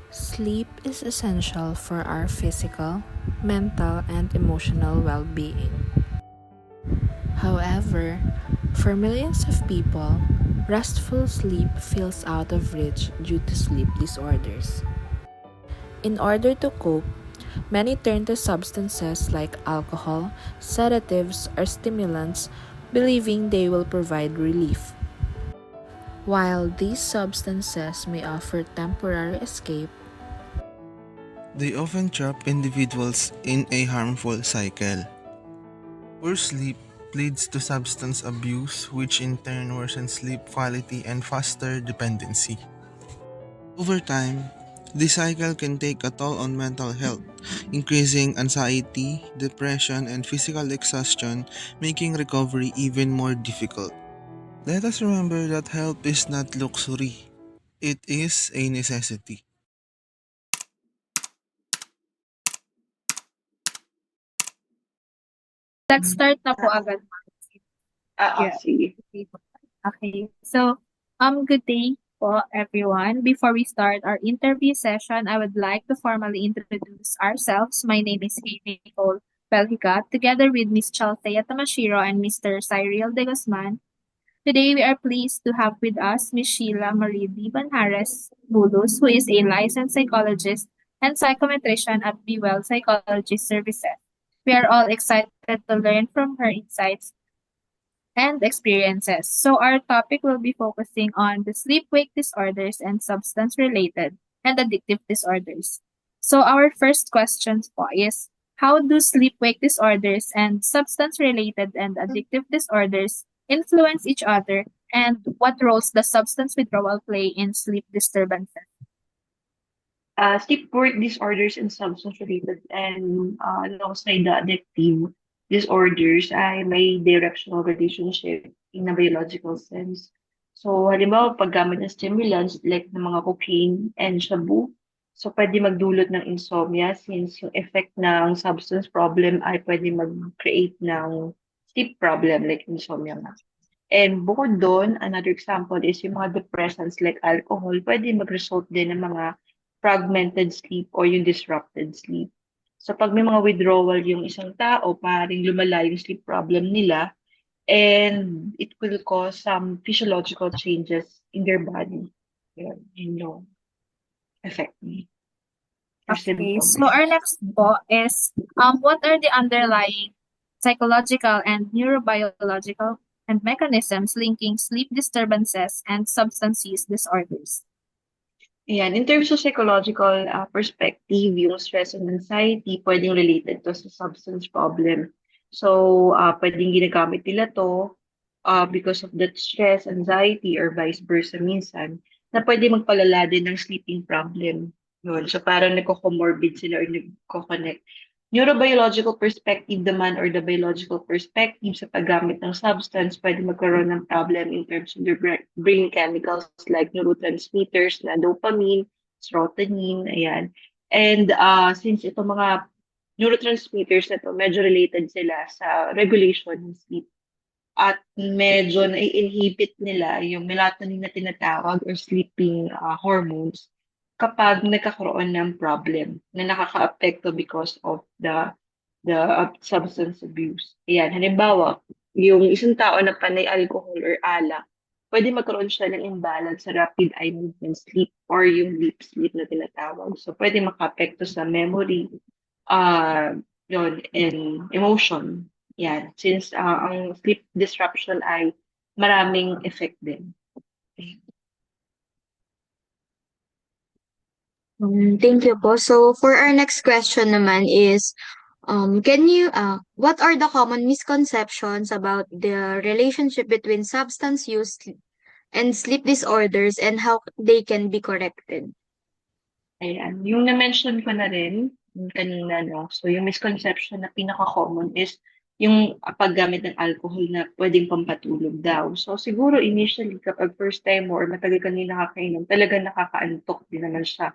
Sleep is essential for our physical, mental, and emotional well being. However, for millions of people, restful sleep feels out of reach due to sleep disorders. In order to cope, many turn to substances like alcohol, sedatives, or stimulants, believing they will provide relief. While these substances may offer temporary escape, they often trap individuals in a harmful cycle. Poor sleep leads to substance abuse, which in turn worsens sleep quality and foster dependency. Over time, this cycle can take a toll on mental health, increasing anxiety, depression, and physical exhaustion, making recovery even more difficult. Let us remember that health is not luxury, it is a necessity. Let's start na po agad. Yeah. Sige. Okay. So, good day po, everyone. Before we start our interview session, I would like to formally introduce ourselves. My name is Amy Nicole Belhica, together with Ms. Chalthea Tamashiro and Mr. Cyril De Guzman. Today, we are pleased to have with us Ms. Sheila Marie Diban Harris Bulus, who is a licensed psychologist and psychometrician at Be Well Psychology Services. We are all excited to learn from her insights and experiences. So our topic will be focusing on the sleep-wake disorders and substance-related and addictive disorders. So our first question po is, how do sleep-wake disorders and substance-related and addictive disorders influence each other, and what roles does substance withdrawal play in sleep disturbances? Sleep work disorders and substance-related and alongside the addictive disorders ay may directional relationship in a biological sense. So, halimbawa, paggamit ng stimulants like ng mga cocaine and shabu, so pwede magdulot ng insomnia since yung effect ng substance problem ay pwede mag-create ng sleep problem like insomnia nga. And bukod doon, another example is yung mga depressants like alcohol, pwede mag-result din ng mga fragmented sleep or yung disrupted sleep. So pag may mga withdrawal yung isang tao, paring lumala yung sleep problem nila, and it will cause some physiological changes in their body. Yun affect me. Okay, so our next po is, what are the underlying psychological and neurobiological and mechanisms linking sleep disturbances and substance use disorders? Ayan, in terms of psychological perspective, yung stress and anxiety, pwedeng related to sa substance problem. So, pwedeng ginagamit nila to because of that stress, anxiety, or vice versa minsan, na pwede magpalala din ng sleeping problem. Yun. So, parang nagko-comorbid sila or nagko-connect. Neurobiological perspective naman or the biological perspective sa paggamit ng substance, pwede magkaroon ng problem in terms of the brain chemicals like neurotransmitters na dopamine, serotonin, ayan. And since itong mga neurotransmitters na to, medyo related sila sa regulation ng sleep at medyo nai-inhibit nila yung melatonin na tinatawag or sleeping hormones kapag nagkakaroon ng problem na nakaka-apekto because of the substance abuse. Ayan, halimbawa, yung isang tao na panay alcohol or alak, pwede magkaroon siya ng imbalance sa rapid eye movement sleep or yung deep sleep na tinatawag. So, pwede maka-apekto sa memory, yun, and emotion. Yan, since ang sleep disruption ay maraming effect din. Thank you po. So for our next question naman is, what are the common misconceptions about the relationship between substance use and sleep disorders and how they can be corrected? Ayan, yung na-mention ko na rin kanina, no? So yung misconception na pinaka-common is yung paggamit ng alcohol na pwedeng pampatulog daw. So siguro initially kapag first time mo or matagal ka nila nakakainom, talagang nakakaantok din naman siya.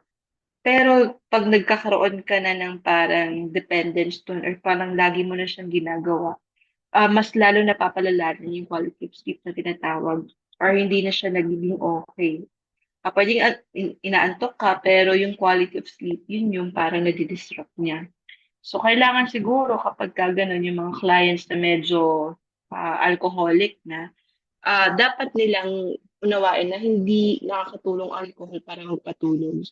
Pero pag nagkakaroon ka na ng parang dependence doon or parang lagi mo na siyang ginagawa, mas lalo napapalala na yung quality of sleep na tinatawag or hindi na siya nagiging okay. pwedeng inaantok ka, pero yung quality of sleep, yun yung parang nadi-disrupt niya. So, kailangan siguro kapag ka ganun, yung mga clients na medyo alcoholic na, dapat nilang unawain na hindi nakakatulong alcohol para magpatulog.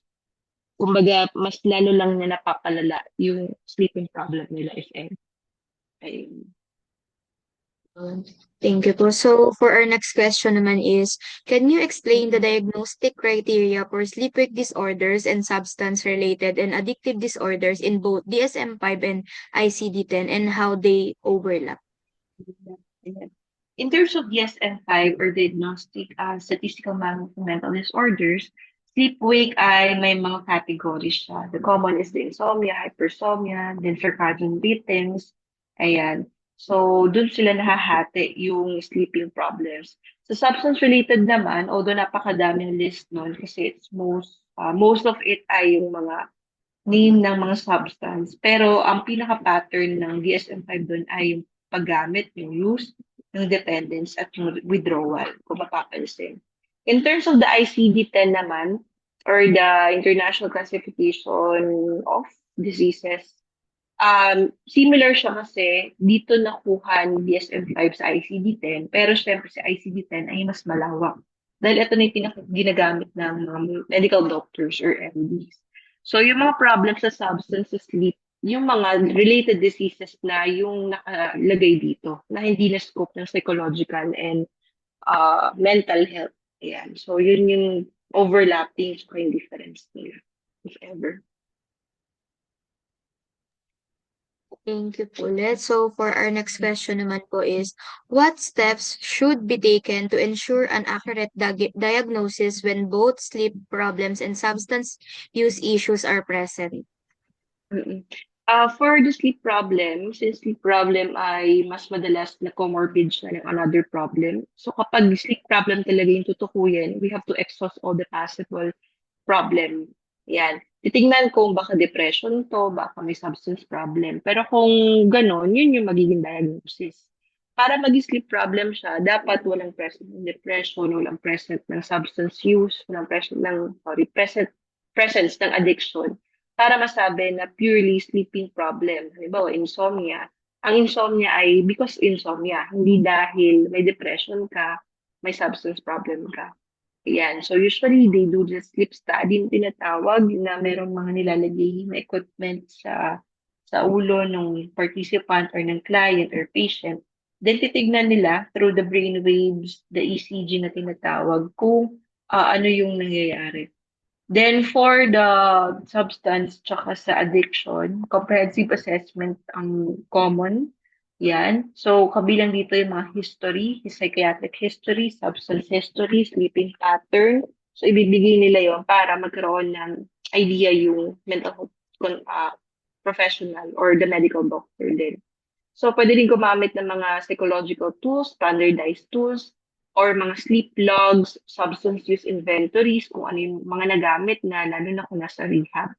Kumbaga, mas lalo lang na napapalala yung sleeping problem nila if ever. Ayun. Thank you po. So, for our next question naman is, can you explain the diagnostic criteria for sleep-wake disorders and substance-related and addictive disorders in both DSM-5 and ICD-10 and how they overlap? Ayan. In terms of DSM-5 or Diagnostic Statistical Manual for Mental Disorders, sleep-wake ay may mga categories siya. The common is the insomnia, hypersomnia, then circadian rhythms. Ayan. So, dun sila nahahati yung sleeping problems. Sa substance-related naman, although napakadaming list nun kasi it's most of it ay yung mga name ng mga substance. Pero ang pinaka-pattern ng DSM-5 doon ay yung paggamit, yung use, yung dependence, at yung withdrawal, kung mapapansin. In terms of the ICD-10 naman, or the International Classification of Diseases, similar siya kasi dito nakuha ni DSM-5 sa ICD-10, pero syempre sa ICD-10 ay mas malawak. Dahil ito na yung ginagamit ng mga medical doctors or MDs. So, yung mga problems sa substance sa sleep, yung mga related diseases na yung nakalagay dito, na hindi na scope ng psychological and mental health. Ayan. So, yun yung overlapping so yung difference nila, if ever. Thank you po ulit. So, for our next question naman po is, what steps should be taken to ensure an accurate diagnosis when both sleep problems and substance use issues are present? Mm-mm. For the sleep problem, since sleep problem ay mas madalas na comorbid siya ng another problem. So kapag sleep problem talaga yung tutukuyin, we have to exhaust all the possible problem. Yan. Titingnan kung baka depression to, baka may substance problem. Pero kung ganon, yun yung magiging diagnosis. Para mag-sleep problem siya, dapat walang present ng depression, walang present ng substance use, walang presence ng addiction para masabi na purely sleeping problem. Halimbawa, insomnia. Ang insomnia ay because insomnia, hindi dahil may depression ka, may substance problem ka. Yan. So usually they do the sleep study yung tinatawag na merong mga nilalagay na equipment sa ulo ng participant or ng client or patient. Then titignan nila through the brain waves, the ECG na tinatawag kung ano yung nangyayari. Then for the substance tsaka sa addiction, comprehensive assessment ang common. Yan. So, kabilang dito yung mga history, psychiatric history, substance history, sleeping pattern. So, ibibigay nila yon para magkaroon ng idea yung mental health professional or the medical doctor din. So, pwede rin gumamit ng mga psychological tools, standardized tools, or mga sleep logs, substance use inventories, kung ano yung mga nagamit na lalo na kung nasa rehab.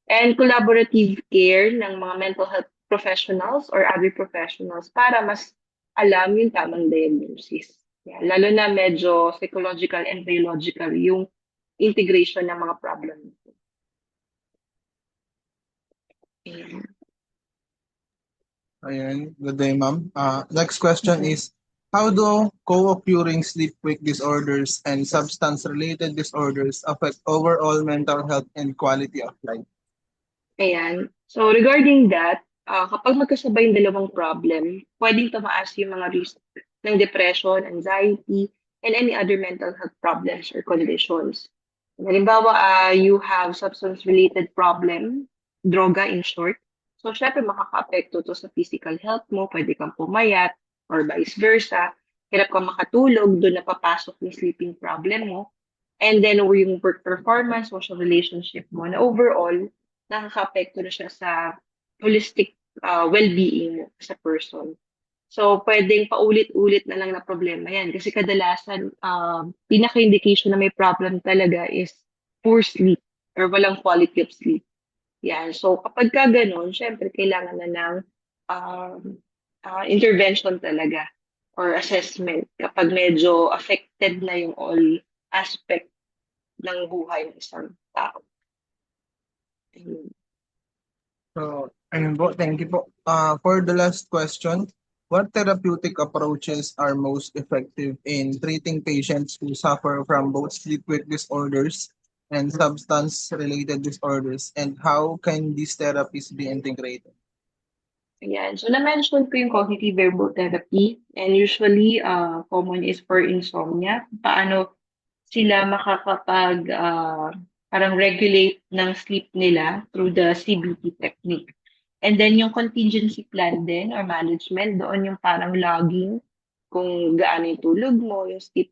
And collaborative care ng mga mental health professionals or other professionals para mas alam yung tamang diagnosis. Yeah, lalo na medyo psychological and biological yung integration ng mga problem. Yeah. Ayan, good day, ma'am. Next question is, how do co-occurring sleep-wake disorders and substance-related disorders affect overall mental health and quality of life? Ayan. So regarding that, kapag magkasabay yung dalawang problem, pwedeng tumaas yung mga risk ng depression, anxiety, and any other mental health problems or conditions. Halimbawa, you have substance-related problem, droga in short. So, syempre, makaka-apekto to sa physical health mo. Pwede kang pumayat or vice versa. Hirap kang makatulog, doon napapasok yung sleeping problem mo. And then, yung work performance, social relationship mo, na overall, nakaka-apekto na siya sa holistic well-being mo sa person. So, pwedeng paulit-ulit na lang na problema yan. Kasi kadalasan, pinaka-indication na may problem talaga is poor sleep or walang quality of sleep. Yan. So, kapag ka ganun, syempre, kailangan na ng intervention talaga or assessment kapag medyo affected na yung all aspect ng buhay ng isang tao. Ayun. So, ayun po, thank you po. For the last question, what therapeutic approaches are most effective in treating patients who suffer from both sleep-wake disorders and substance-related disorders, and how can these therapies be integrated? Ayan. So, na-mention ko yung cognitive verbal therapy, and usually, common is for insomnia. Paano sila makakapag parang regulate ng sleep nila through the CBT technique. And then yung contingency plan din or management, doon yung parang logging kung gaano yung tulog mo, yung sleep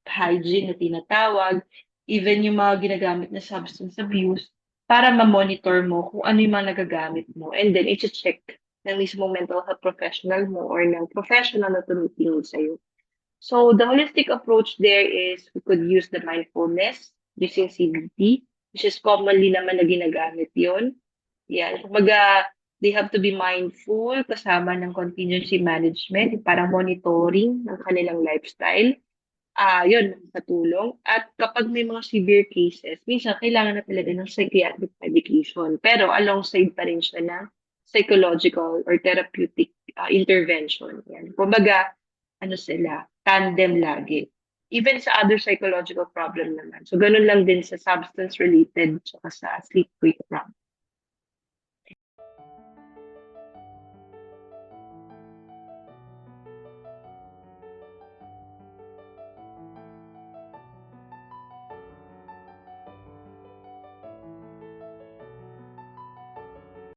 hygiene na tinatawag, even yung mga ginagamit na substance abuse, para ma-monitor mo kung ano yung mga nagagamit mo. And then, i-check ng mismo mental health professional mo or ng professional na tumitingin sa'yo. So the holistic approach there is we could use the mindfulness using CBT, which is commonly naman na ginagamit yon. Yan. Kumbaga, they have to be mindful kasama ng contingency management, yung parang monitoring ng kanilang lifestyle. Yun, makakatulong. At kapag may mga severe cases, minsan kailangan na talaga ng psychiatric medication. Pero alongside pa rin siya ng psychological or therapeutic intervention. Yan. Kumbaga, ano sila, tandem lagi. Even sa other psychological problem naman. So, ganun lang din sa substance-related tsaka sa sleep-wake problem.